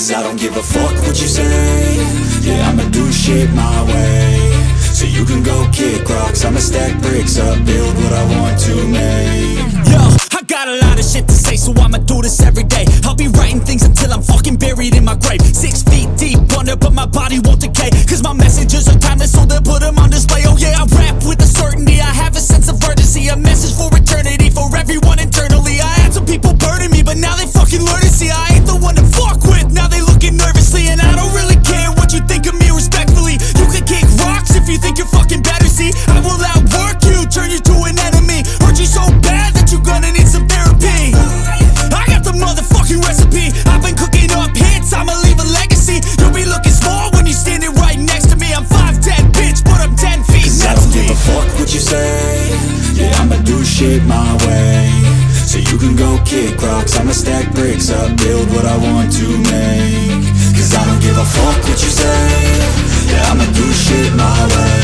Cause I don't give a fuck what you say. Yeah, I'ma do shit my way. So you can go kick rocks, I'ma stack bricks up, build what I want to make. Yo, I got a lot of shit to say, so I'ma do this every day. I'll be writing things until I'm fucking buried in my grave. 6 feet deep under, but my body won't decay. Cause my messages are timeless, so they'll put them on display. Oh yeah, I rap with a certainty, I have a sense of urgency. A message for eternity, for everyone internally. I had some people burning me, but now they fucking learn to see I ain't the one to fuck with. Now they looking nervously, and I don't really care what you think of me respectfully. You can kick rocks if you think you're fucking better, see. I will outwork you, turn you to an enemy. Hurt you so bad that you're gonna need some therapy. I got the motherfucking recipe. I've been cooking up hits, I'ma leave a legacy. You'll be looking small when you're standing right next to me. I'm 5'10", bitch, but I'm 10 feet. Cause I don't give a fuck what you say. Yeah, I'ma do shit my way. So you can go kick rocks, I'ma stack bricks up, build what I want to make. Cause I don't give a fuck what you say. Yeah, I'ma do shit my way.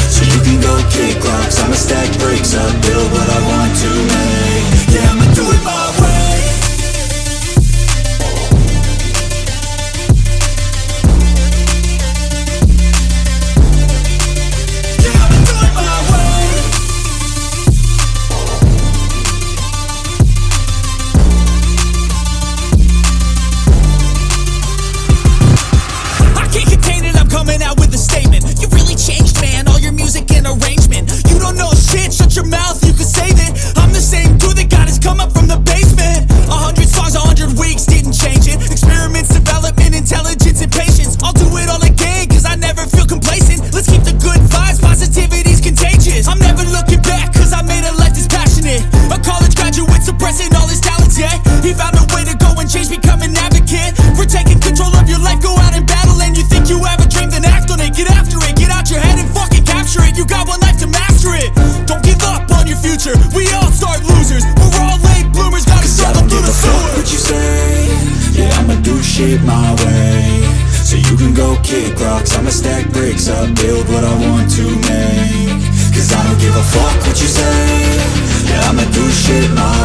So you can go kick rocks, I'ma stack bricks up, build what I want to make. Yeah, I'ma do it my way. Yeah, I'ma do it my way. I can't contain it, I'm coming out with a statement. You really changed, man, all your music and arrangement. You don't know shit, shut your mouth, you can save it. I'm the same dude that got his come up from the basement. 100 songs, 100 weeks, didn't change it. Experiments, development, intelligence, and patience. I'll do it all again, cause I never feel complacent. Let's keep the good vibes, positivity's contagious. I'm never looking back, cause I made a life that's passionate. A college graduate suppressing all his talents, yeah. He found a way to go and change, become an advocate. For taking control of your life, go out and battle. And you think you have a dream, then act on it. Get after it, get out your head and fucking capture it. You got one life to master it. Don't give up on your future, we all start losers. We're all late bloomers, gotta struggle through the sewer. What you say? Yeah, I'ma do shit my way. So you can go kick rocks, I'ma stack bricks up, build what I want to make. Cause I don't give a fuck what you say. Yeah, I'ma do shit my